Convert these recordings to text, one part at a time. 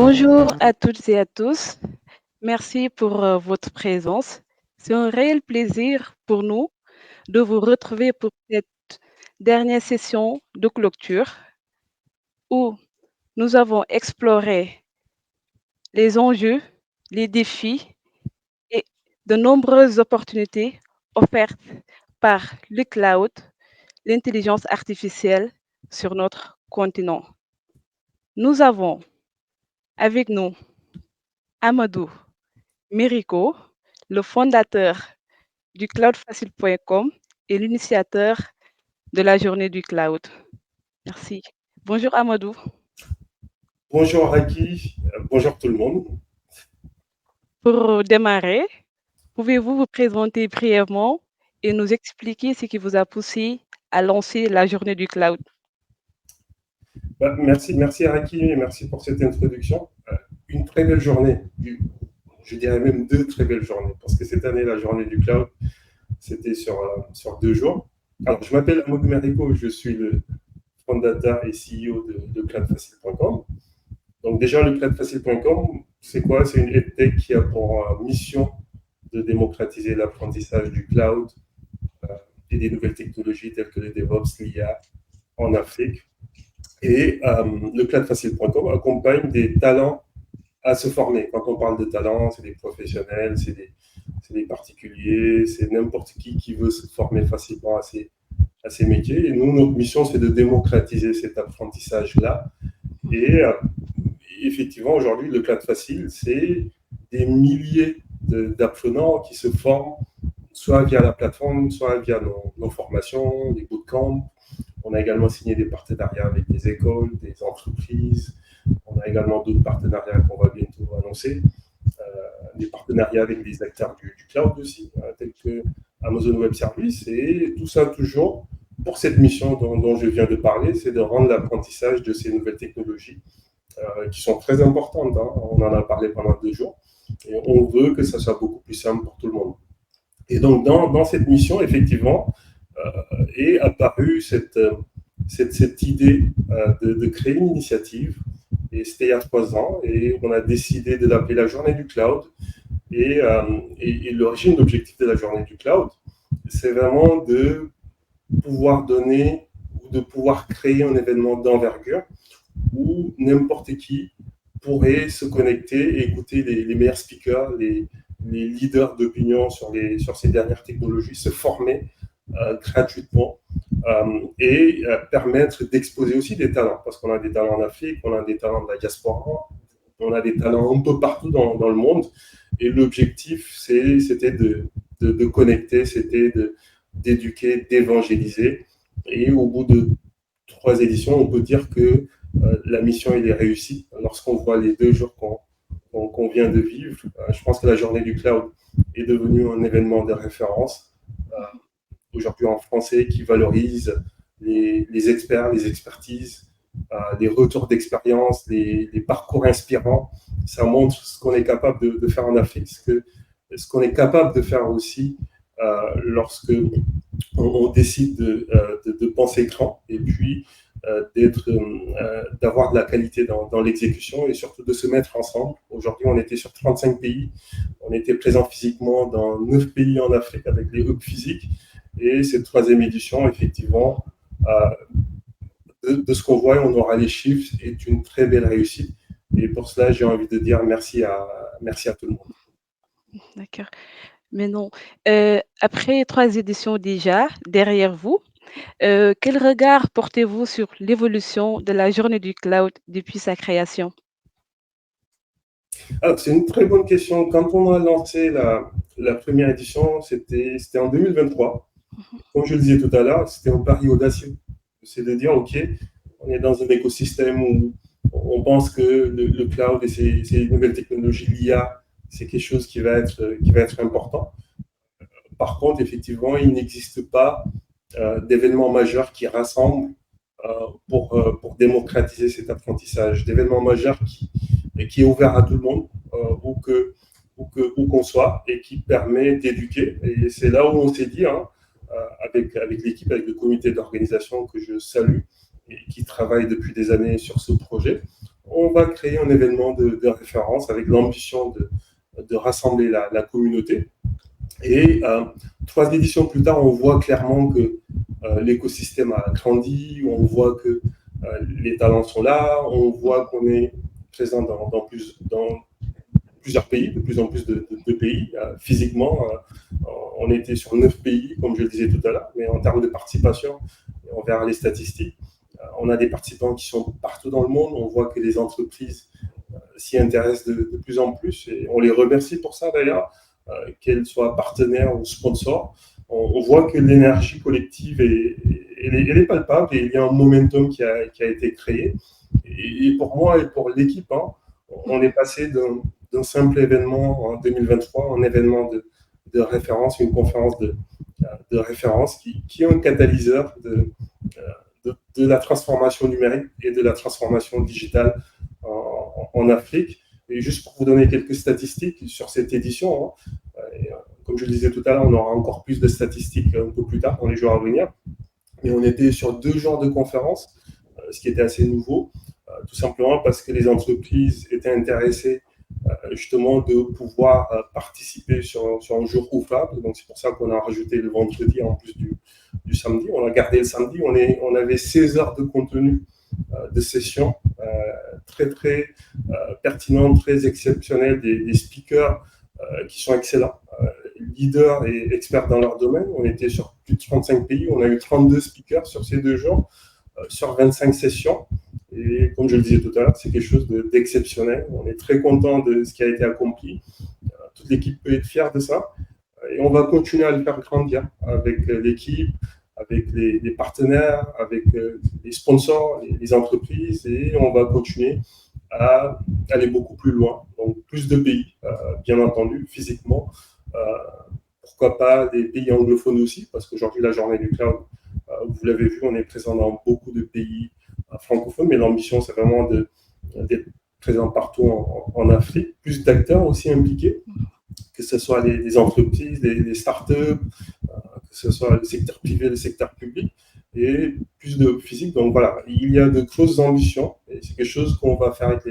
Bonjour à toutes et à tous. Merci pour votre présence. C'est un réel plaisir pour nous de vous retrouver pour cette dernière session de clôture où nous avons exploré les enjeux, les défis et de nombreuses opportunités offertes par le cloud, l'intelligence artificielle sur notre continent. Nous avons avec nous Amadou Mérico, le fondateur du cloudfacile.com et l'initiateur de la journée du cloud. Merci. Bonjour Amadou. Bonjour Raki, bonjour tout le monde. Pour démarrer, pouvez-vous vous présenter brièvement et nous expliquer ce qui vous a poussé à lancer la journée du cloud? Merci Raki et merci pour cette introduction. Une très belle journée, je dirais même deux très belles journées, parce que cette année, la journée du cloud, c'était sur 2 jours. Alors, je m'appelle Amadou Mérico, je suis le fondateur et CEO de cloudfacile.com. Donc déjà, le cloudfacile.com, c'est quoi? C'est une EdTech qui a pour mission de démocratiser l'apprentissage du cloud et des nouvelles technologies telles que le DevOps, l'IA en Afrique. Et le cloudfacile.com accompagne des talents à se former. Quand on parle de talents, c'est des professionnels, c'est des particuliers, c'est n'importe qui veut se former facilement à ces métiers. Et nous, notre mission, c'est de démocratiser cet apprentissage-là. Et effectivement, aujourd'hui, le Cloud Facile, c'est des milliers d'apprenants qui se forment soit via la plateforme, soit via nos formations, des bootcamps. On a également signé des partenariats avec des écoles, des entreprises. On a également d'autres partenariats qu'on va bientôt annoncer. Des partenariats avec des acteurs du cloud aussi, tels que Amazon Web Services. Et tout ça toujours pour cette mission dont je viens de parler, c'est de rendre l'apprentissage de ces nouvelles technologies qui sont très importantes. On en a parlé pendant 2 jours. Et on veut que ça soit beaucoup plus simple pour tout le monde. Et donc, dans cette mission, effectivement, est apparue cette idée de créer une initiative. Et c'était il y a 3 ans. Et on a décidé de l'appeler la journée du cloud. Et l'origine, l'objectif de la journée du cloud, c'est vraiment de pouvoir donner ou de pouvoir créer un événement d'envergure où n'importe qui pourrait se connecter et écouter les meilleurs speakers, les leaders d'opinion sur ces dernières technologies, se former gratuitement et permettre d'exposer aussi des talents, parce qu'on a des talents en Afrique, on a des talents de la diaspora, on a des talents un peu partout dans le monde. Et l'objectif, c'était de connecter, c'était d'éduquer, d'évangéliser. Et au bout de 3 éditions, on peut dire que la mission elle est réussie. Lorsqu'on voit les 2 jours qu'on vient de vivre, je pense que la journée du cloud est devenue un événement de référence aujourd'hui en français qui valorise les experts, les expertises, les retours d'expérience, les parcours inspirants. Ça montre ce qu'on est capable de faire en Afrique, ce qu'on est capable de faire aussi lorsque on décide de penser grand et puis d'avoir de la qualité dans l'exécution et surtout de se mettre ensemble. Aujourd'hui, on était sur 35 pays, on était présent physiquement dans 9 pays en Afrique avec les hubs physiques. Et cette 3e édition, effectivement, de ce qu'on voit, on aura les chiffres, est une très belle réussite. Et pour cela, j'ai envie de dire merci à tout le monde. D'accord. Mais non. Après 3 éditions déjà derrière vous, quel regard portez-vous sur l'évolution de la journée du cloud depuis sa création? Alors, c'est une très bonne question. Quand on a lancé la première édition, c'était en 2023. Comme je le disais tout à l'heure, c'était un pari audacieux. C'est de dire, OK, on est dans un écosystème où on pense que le cloud et ces nouvelles technologies, l'IA, c'est quelque chose qui va être important. Par contre, effectivement, il n'existe pas d'événements majeurs qui rassemblent pour démocratiser cet apprentissage, d'événements majeurs qui est ouvert à tout le monde, où qu'on soit, et qui permet d'éduquer. Et c'est là où on s'est dit, avec l'équipe, avec le comité d'organisation que je salue, et qui travaille depuis des années sur ce projet, on va créer un événement de référence avec l'ambition de rassembler la communauté. Et 3 éditions plus tard, on voit clairement que l'écosystème a grandi, on voit que les talents sont là, on voit qu'on est présent dans plusieurs pays, de plus en plus de pays. Physiquement, on était sur 9 pays, comme je le disais tout à l'heure, mais en termes de participation, on verra les statistiques. On a des participants qui sont partout dans le monde, on voit que les entreprises s'y intéressent de plus en plus, et on les remercie pour ça d'ailleurs, qu'elles soient partenaires ou sponsors. On voit que l'énergie collective elle est palpable, et il y a un momentum qui a été créé. Et pour moi et pour l'équipe, on est passé d'un simple événement en 2023, un événement de référence, une conférence de référence qui est un catalyseur de la transformation numérique et de la transformation digitale en Afrique. Et juste pour vous donner quelques statistiques sur cette édition, comme je le disais tout à l'heure, on aura encore plus de statistiques un peu plus tard dans les jours à venir. Mais on était sur 2 jours de conférence, ce qui était assez nouveau, tout simplement parce que les entreprises étaient intéressées justement de pouvoir participer sur un jour ouvrable. Donc c'est pour ça qu'on a rajouté le vendredi en plus du samedi. On a gardé le samedi. On avait 16 heures de contenu de session très pertinentes, très exceptionnelles, des speakers qui sont excellents, leaders et experts dans leur domaine. On était sur plus de 35 pays. On a eu 32 speakers sur ces 2 jours, sur 25 sessions. Et comme je le disais tout à l'heure, c'est quelque chose d'exceptionnel. On est très content de ce qui a été accompli. Toute l'équipe peut être fière de ça. Et on va continuer à le faire grandir avec l'équipe, avec les partenaires, avec les sponsors, les entreprises. Et on va continuer à aller beaucoup plus loin. Donc plus de pays, bien entendu, physiquement. Pourquoi pas des pays anglophones aussi, parce qu'aujourd'hui, la journée du cloud, vous l'avez vu, on est présent dans beaucoup de pays francophones, mais l'ambition, c'est vraiment d'être présent partout en Afrique. Plus d'acteurs aussi impliqués, que ce soit les entreprises, les startups, que ce soit le secteur privé, le secteur public, et plus de physique. Donc voilà, il y a de grosses ambitions, et c'est quelque chose qu'on va faire avec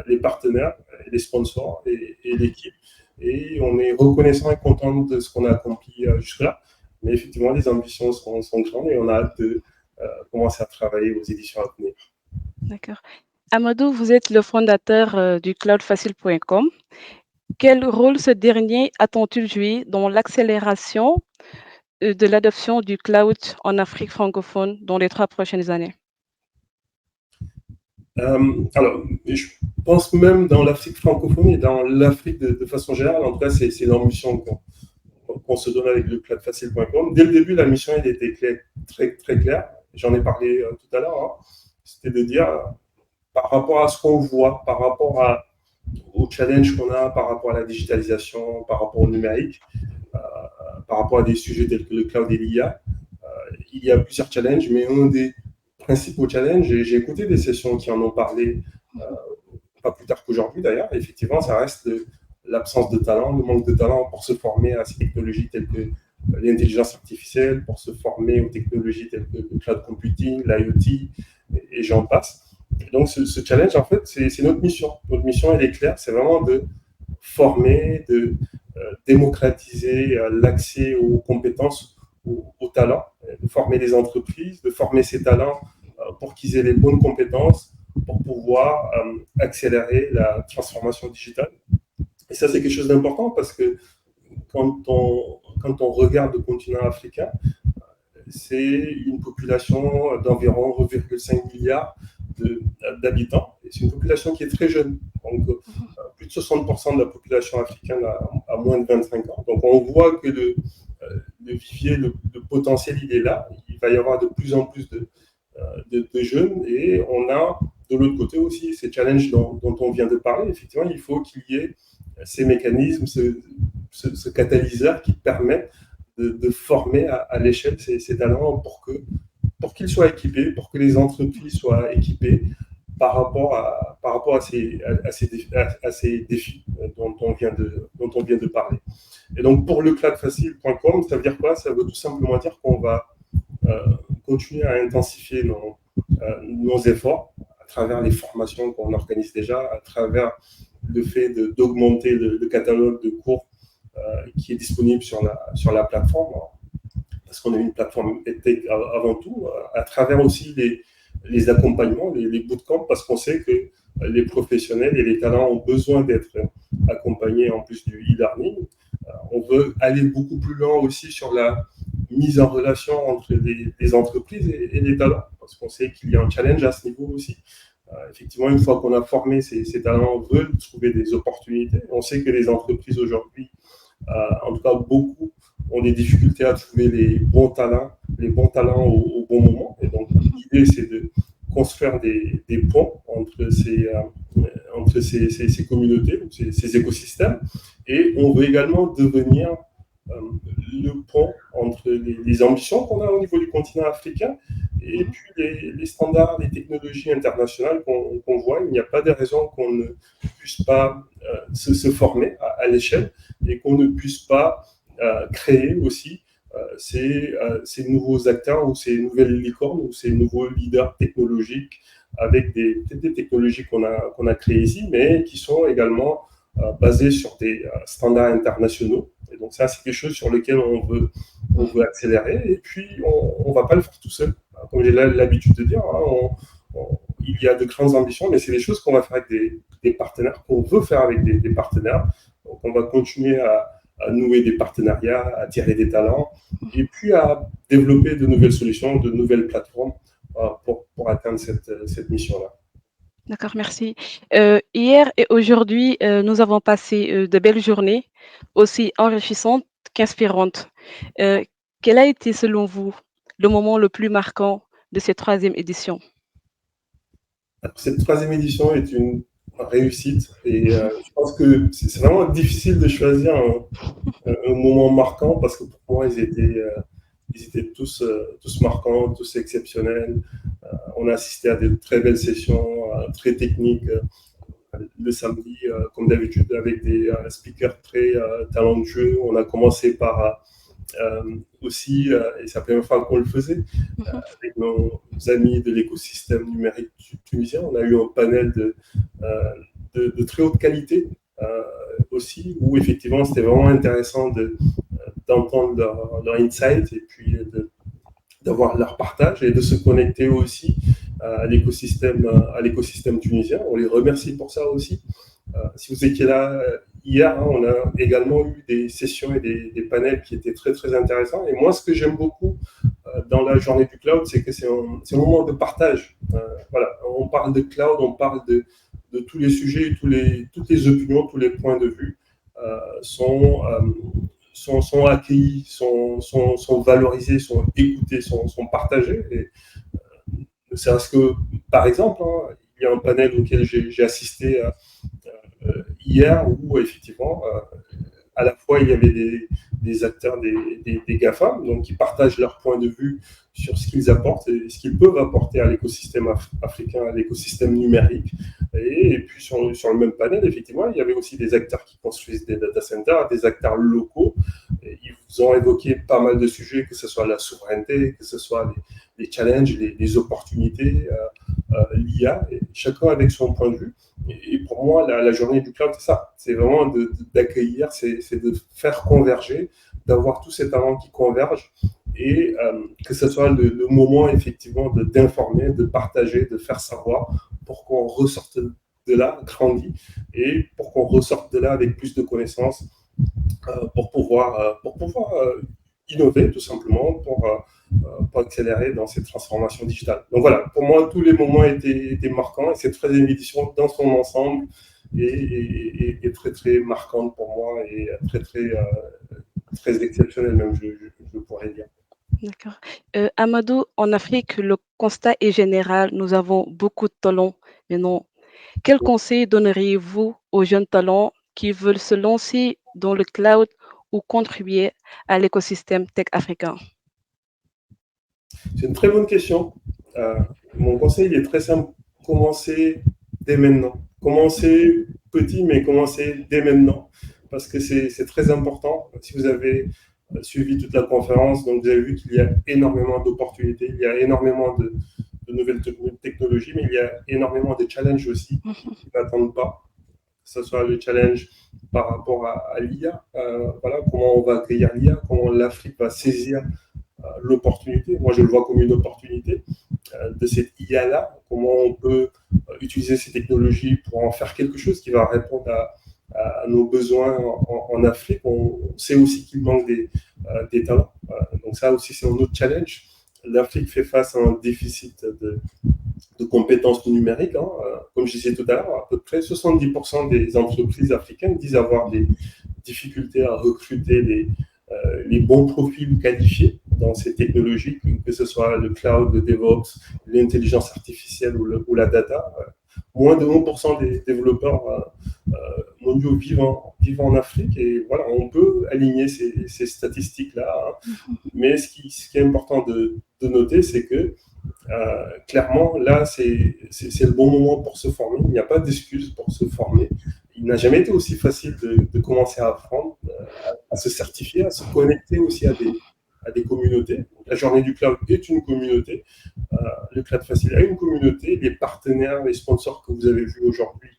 les partenaires, les sponsors et l'équipe. Et on est reconnaissant et content de ce qu'on a accompli jusque-là. Mais effectivement, les ambitions sont grandes, et on a hâte de commencer à travailler aux éditions à venir. D'accord. Amadou, vous êtes le fondateur du cloudfacile.com. Quel rôle ce dernier attend-il jouer dans l'accélération de l'adoption du cloud en Afrique francophone dans les 3 prochaines années? Alors, je pense même dans l'Afrique francophone et dans l'Afrique de façon générale. En tout cas, c'est l'ambition qu'on se donne avec le cloudfacile.com. Dès le début, la mission elle était très claire. J'en ai parlé tout à l'heure. C'était de dire, par rapport à ce qu'on voit, par rapport au challenge qu'on a, par rapport à la digitalisation, par rapport au numérique, par rapport à des sujets tels que le cloud et l'IA, il y a plusieurs challenges, mais un des principaux challenges, et j'ai écouté des sessions qui en ont parlé, pas plus tard qu'aujourd'hui d'ailleurs, effectivement, ça reste l'absence de talent, le manque de talent pour se former à ces technologies telles que l'intelligence artificielle, pour se former aux technologies telles que le cloud computing, l'IoT, et j'en passe. Et donc ce challenge, en fait, c'est notre mission. Notre mission, elle est claire, c'est vraiment de former, de démocratiser l'accès aux compétences, aux talents, de former les entreprises, de former ces talents pour qu'ils aient les bonnes compétences pour pouvoir accélérer la transformation digitale. Et ça, c'est quelque chose d'important parce que quand on regarde le continent africain, c'est une population d'environ 1,5 milliard d'habitants. Et c'est une population qui est très jeune. Donc, plus de 60% de la population africaine a moins de 25 ans. Donc, on voit que le vivier, le potentiel, il est là. Il va y avoir de plus en plus de jeunes. Et on a, de l'autre côté aussi, ces challenges dont on vient de parler. Effectivement, il faut qu'il y ait ces mécanismes, ce catalyseur qui permet de former à l'échelle ces talents pour qu'ils soient équipés, pour que les entreprises soient équipées par rapport à ces défis dont on vient de parler. Et donc, pour le cloudfacile.com, ça veut dire quoi? Ça veut tout simplement dire qu'on va continuer à intensifier nos efforts, travers les formations qu'on organise déjà, à travers le fait d'augmenter le catalogue de cours qui est disponible sur la plateforme, parce qu'on est une plateforme EdTech avant tout, à travers aussi les accompagnements, les bootcamps, parce qu'on sait que les professionnels et les talents ont besoin d'être accompagnés en plus du e-learning. On veut aller beaucoup plus loin aussi sur la mise en relation entre les entreprises et les talents, parce qu'on sait qu'il y a un challenge à ce niveau aussi. Effectivement, une fois qu'on a formé ces talents, on veut trouver des opportunités. On sait que les entreprises aujourd'hui, en tout cas beaucoup, ont des difficultés à trouver les bons talents au bon moment. Et donc, l'idée, c'est de construire des ponts entre ces communautés, ces écosystèmes. Et on veut également devenir le pont entre les ambitions qu'on a au niveau du continent africain et puis les standards, les technologies internationales qu'on voit. Il n'y a pas de raison qu'on ne puisse pas se former à l'échelle et qu'on ne puisse pas créer aussi ces nouveaux acteurs ou ces nouvelles licornes ou ces nouveaux leaders technologiques avec peut-être des technologies qu'on a créées ici, mais qui sont également basées sur des standards internationaux. Et donc ça, c'est quelque chose sur lequel on veut accélérer. Et puis, on ne va pas le faire tout seul. Comme j'ai l'habitude de dire, il y a de grandes ambitions, mais c'est des choses qu'on va faire avec des partenaires, qu'on veut faire avec des partenaires. Donc, on va continuer à nouer des partenariats, à attirer des talents, et puis à développer de nouvelles solutions, de nouvelles plateformes pour atteindre cette mission-là. D'accord, merci. Hier et aujourd'hui, nous avons passé de belles journées, aussi enrichissantes qu'inspirantes. Euh, Quel a été, selon vous, le moment le plus marquant de cette troisième édition? Cette troisième édition est une réussite, et je pense que c'est vraiment difficile de choisir un moment marquant, parce que pour moi, ils étaient tous marquants, tous exceptionnels. On a assisté à de très belles sessions, très techniques, le samedi, comme d'habitude, avec des speakers très talentueux. On a commencé par aussi, et c'est la première fois qu'on le faisait, avec nos amis de l'écosystème numérique tunisien. On a eu un panel de très haute qualité aussi, où effectivement c'était vraiment intéressant d'entendre leur insight et puis d'avoir leur partage et de se connecter aussi à l'écosystème tunisien. On les remercie pour ça aussi. Si vous étiez là hier, on a également eu des sessions et des panels qui étaient très très intéressants. Et moi, ce que j'aime beaucoup dans la journée du cloud, c'est que c'est un moment de partage. Voilà, on parle de cloud, on parle de tous les sujets, toutes les opinions, tous les points de vue sont accueillis, sont valorisés, sont écoutés, sont partagés. Et c'est parce que, par exemple, il y a un panel auquel j'ai assisté hier où, effectivement, à la fois, il y avait des acteurs, des GAFAM, donc qui partagent leur point de vue sur ce qu'ils apportent et ce qu'ils peuvent apporter à l'écosystème africain, à l'écosystème numérique. Et puis, sur le même panel, effectivement, il y avait aussi des acteurs qui construisent des data centers, des acteurs locaux. Et ils vous ont évoqué pas mal de sujets, que ce soit la souveraineté, que ce soit les challenges, les opportunités, l'IA, et chacun avec son point de vue. Et pour moi, la journée du cloud, c'est ça. C'est vraiment d'accueillir, c'est de faire converger, d'avoir tous ces talents qui convergent et que ce soit le moment, effectivement, d'informer, de partager, de faire savoir pour qu'on ressorte de là grandi et pour qu'on ressorte de là avec plus de connaissances pour pouvoir innover, tout simplement, pour accélérer dans cette transformation digitale. Donc voilà, pour moi, tous les moments étaient marquants et cette 13e édition, dans son ensemble, est très, très marquante pour moi et très, très, très exceptionnelle, même, je pourrais dire. D'accord. Amadou, en Afrique, le constat est général. Nous avons beaucoup de talents, mais non. Quel conseil donneriez-vous aux jeunes talents qui veulent se lancer dans le cloud ou contribuer à l'écosystème tech africain? C'est une très bonne question. Mon conseil est très simple. Commencez dès maintenant. Commencez petit, mais commencez dès maintenant. Parce que c'est très important. Si vous avez suivi toute la conférence, donc vous avez vu qu'il y a énormément d'opportunités, il y a énormément de de nouvelles technologies, mais il y a énormément de challenges aussi qui n'attendent pas. Que ce soit le challenge par rapport à l'IA, voilà, comment on va accueillir l'IA, comment l'Afrique va saisir l'opportunité. Moi, je le vois comme une opportunité de cette IA-là, comment on peut utiliser ces technologies pour en faire quelque chose qui va répondre à nos besoins en Afrique. On sait aussi qu'il manque des talents. Donc ça aussi, c'est un autre challenge. L'Afrique fait face à un déficit de compétences numériques. Comme je disais tout à l'heure, à peu près 70% des entreprises africaines disent avoir des difficultés à recruter les bons profils qualifiés dans ces technologies, que ce soit le cloud, le DevOps, l'intelligence artificielle ou la data. Moins de 1% des développeurs mondiaux vivent en Afrique, et voilà, on peut aligner ces statistiques-là. Mais ce qui est important de noter, c'est que clairement, là, c'est le bon moment pour se former. Il n'y a pas d'excuse pour se former. Il n'a jamais été aussi facile de commencer à apprendre, à se certifier, à se connecter aussi à des communautés. La journée du cloud est une communauté. Le Cloud Facile a une communauté. Les partenaires, les sponsors que vous avez vus aujourd'hui,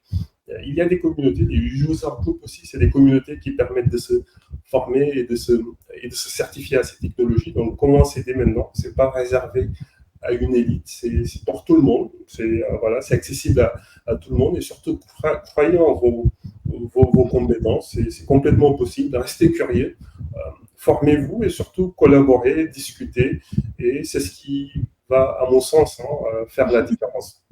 il y a des communautés, des user groups aussi. C'est des communautés qui permettent de se former et de se certifier à ces technologies. Donc, commencez dès maintenant. Ce n'est pas réservé à une élite, c'est pour tout le monde, voilà, c'est accessible à tout le monde, et surtout croyez en vos compétences, c'est complètement possible, restez curieux, formez-vous et surtout collaborez, discutez, et c'est ce qui va, à mon sens, faire la différence.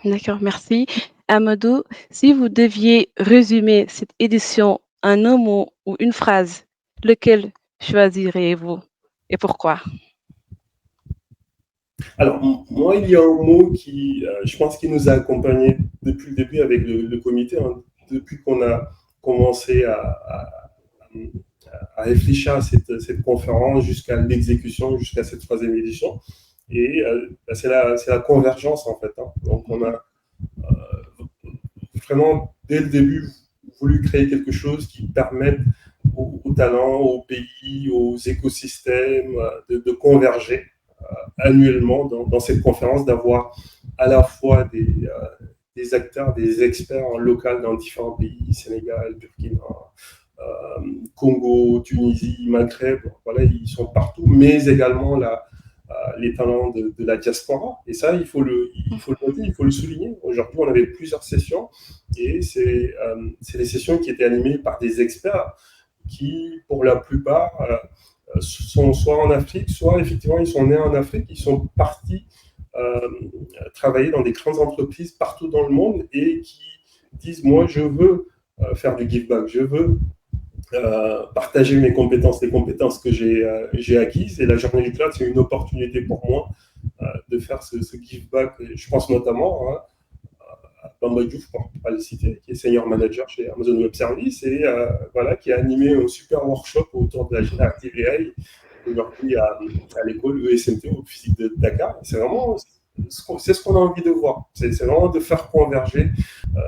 D'accord, merci. Amadou, si vous deviez résumer cette édition en un mot ou une phrase, lequel choisiriez-vous et pourquoi? Alors, moi, il y a un mot qui, je pense, qui nous a accompagnés depuis le début avec le comité, depuis qu'on a commencé à réfléchir à cette conférence jusqu'à l'exécution, jusqu'à cette troisième édition. Et c'est la convergence, en fait. Donc, on a vraiment, dès le début, voulu créer quelque chose qui permette aux talents, aux pays, aux écosystèmes de converger annuellement dans cette conférence, d'avoir à la fois des acteurs, des experts en local dans différents pays, Sénégal, Burkina, Congo, Tunisie, Maghreb, voilà, ils sont partout, mais également les talents de la diaspora. Et ça, il faut le noter, il faut le souligner. Aujourd'hui, on avait plusieurs sessions, et c'est des sessions qui étaient animées par des experts qui, pour la plupart, sont soit en Afrique, soit effectivement, ils sont nés en Afrique, ils sont partis travailler dans des grandes entreprises partout dans le monde, et qui disent, moi, je veux faire du give back, je veux partager mes compétences, les compétences que j'ai acquises. Et la journée du cloud, c'est une opportunité pour moi de faire ce give back. Je pense notamment à Bamba Diouf, pour ne pas le citer, qui est senior manager chez Amazon Web Services, et voilà, qui a animé un super workshop autour de la Generative AI aujourd'hui à l'école ESMT, au physique de Dakar. C'est vraiment ce qu'on a envie de voir. C'est vraiment de faire converger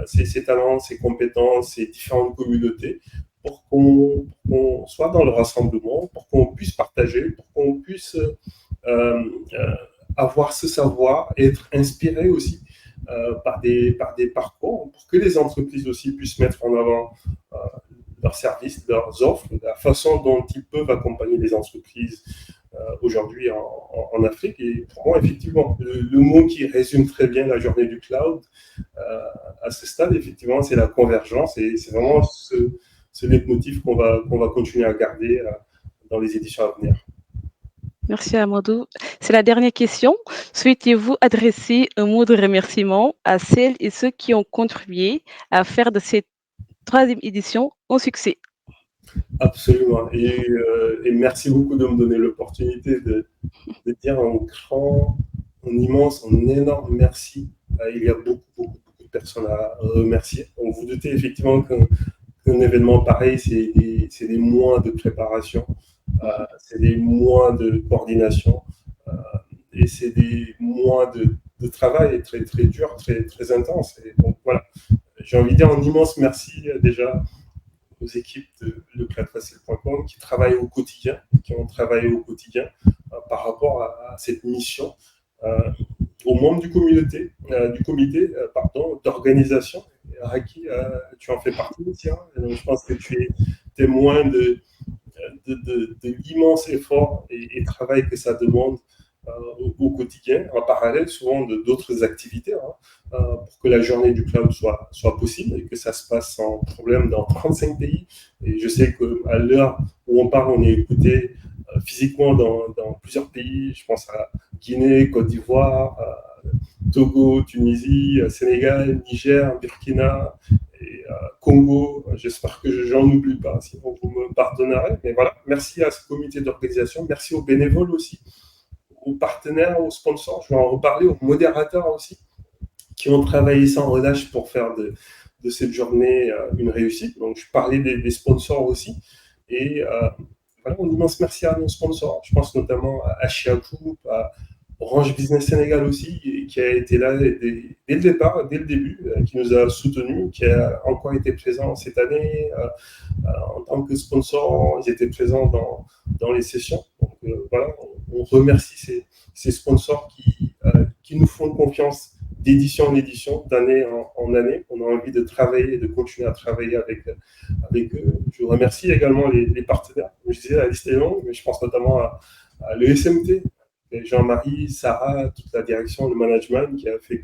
ces talents, ces compétences, ces différentes communautés, pour qu'on soit dans le rassemblement, pour qu'on puisse partager, pour qu'on puisse avoir ce savoir et être inspiré aussi par des parcours, pour que les entreprises aussi puissent mettre en avant leurs services, leurs offres, la façon dont ils peuvent accompagner les entreprises aujourd'hui en Afrique. Et pour moi, effectivement, le mot qui résume très bien la journée du cloud à ce stade, effectivement, c'est la convergence, et c'est vraiment ce leitmotiv qu'on va continuer à garder dans les éditions à venir. Merci Amadou. C'est la dernière question. Souhaitez-vous adresser un mot de remerciement à celles et ceux qui ont contribué à faire de cette troisième édition un succès? Absolument. Et merci beaucoup de me donner l'opportunité de dire un immense, un énorme merci. Il y a beaucoup de personnes à remercier. Donc, vous doutez effectivement qu'un événement pareil, c'est des mois de préparation, c'est des mois de coordination, et c'est des mois de travail très, très dur, très, très intense. Et donc voilà, j'ai envie de dire un immense merci déjà aux équipes de lecloudfacile.com qui travaillent au quotidien, qui ont travaillé au quotidien par rapport à cette mission. aux membres du comité d'organisation. Raki, tu en fais partie aussi. Hein, donc je pense que tu es témoin de l'immense effort et travail que ça demande au quotidien, en parallèle souvent d'autres activités, pour que la journée du cloud soit possible et que ça se passe sans problème dans 35 pays. Et je sais qu'à l'heure où on parle, on est écouté physiquement dans plusieurs pays. Je pense à Guinée, Côte d'Ivoire, Togo, Tunisie, Sénégal, Niger, Burkina, et Congo. J'espère que j'en oublie pas, sinon vous me pardonnerez. Mais voilà, merci à ce comité d'organisation, merci aux bénévoles aussi, aux partenaires, aux sponsors, je vais en reparler, aux modérateurs aussi, qui ont travaillé sans relâche pour faire de cette journée une réussite. Donc je parlais des sponsors aussi. Et voilà, un immense merci à nos sponsors. Je pense notamment à Ashia Group, à Orange Business Sénégal aussi, qui a été là dès le départ, dès le début, qui nous a soutenus, qui a encore été présent cette année en tant que sponsor. Ils étaient présents dans les sessions. Donc voilà, on remercie ces sponsors qui nous font confiance d'édition en édition, d'année en année. On a envie de travailler et de continuer à travailler avec eux. Je remercie également les partenaires. Comme je disais, la liste est longue, mais je pense notamment à l'ESMT, Jean-Marie, Sarah, toute la direction, le management, qui a fait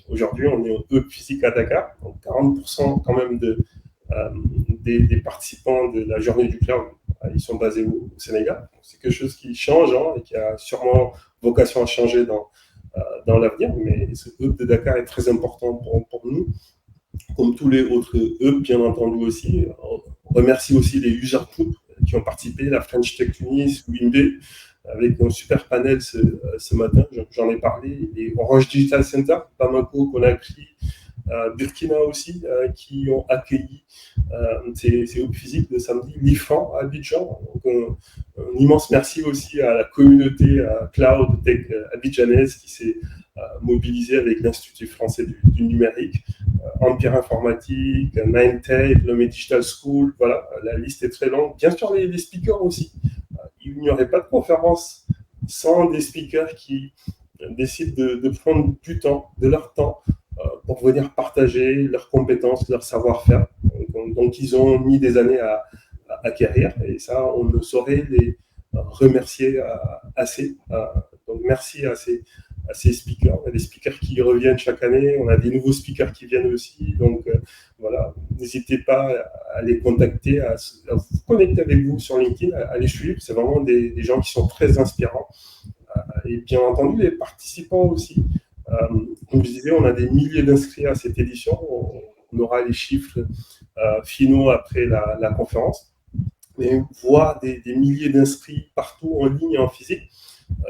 qu'aujourd'hui, on est au hub physique à Dakar. Donc 40% quand même des participants de la journée du cloud, ils sont basés au Sénégal. C'est quelque chose qui change et qui a sûrement vocation à changer dans l'avenir, mais ce hub de Dakar est très important pour nous, comme tous les autres hubs, bien entendu aussi. On remercie aussi les user groups qui ont participé, la French Tech Tunis, WIMB, avec un super panel ce matin, j'en ai parlé, les Orange Digital Center, Bamako, Conakry, Burkina aussi, qui ont accueilli ces hubs physiques de samedi, l'IFAN à Abidjan. Donc, un immense merci aussi à la communauté Cloud Tech abidjanaise qui s'est mobilisée avec l'Institut français du numérique, Empire Informatique, Mindtech, le Digital School, voilà, la liste est très longue. Bien sûr, les speakers aussi. Il n'y aurait pas de conférence sans des speakers qui décident de prendre du temps, de leur temps, pour venir partager leurs compétences, leur savoir-faire. Donc, ils ont mis des années à acquérir, et ça, on ne saurait les remercier assez. Donc, merci à ces speakers. Il y a des speakers qui reviennent chaque année, on a des nouveaux speakers qui viennent aussi. Donc, voilà, n'hésitez pas à les contacter, à vous connecter avec vous sur LinkedIn, à les suivre. C'est vraiment des gens qui sont très inspirants. Et bien entendu, les participants aussi. Comme je disais, on a des milliers d'inscrits à cette édition. On aura les chiffres finaux après la conférence. Mais voir des milliers d'inscrits partout en ligne et en physique,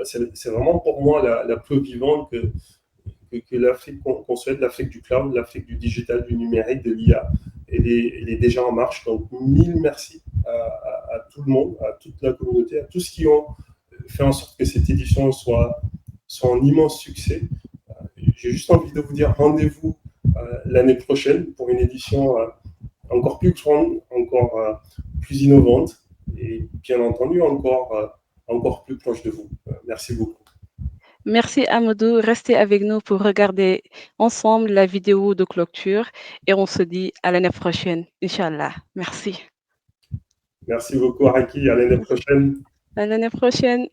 c'est vraiment pour moi la preuve vivante que l'Afrique qu'on souhaite, l'Afrique du cloud, l'Afrique du digital, du numérique, de l'IA, elle est déjà en marche. Donc, mille merci à tout le monde, à toute la communauté, à tous ceux qui ont fait en sorte que cette édition soit un immense succès. J'ai juste envie de vous dire rendez-vous l'année prochaine pour une édition encore plus grande, encore plus innovante et bien entendu encore plus proche de vous. Merci beaucoup. Merci Amadou, restez avec nous pour regarder ensemble la vidéo de clôture et on se dit à l'année prochaine, Inch'Allah. Merci. Merci beaucoup Araki, à l'année prochaine. À l'année prochaine.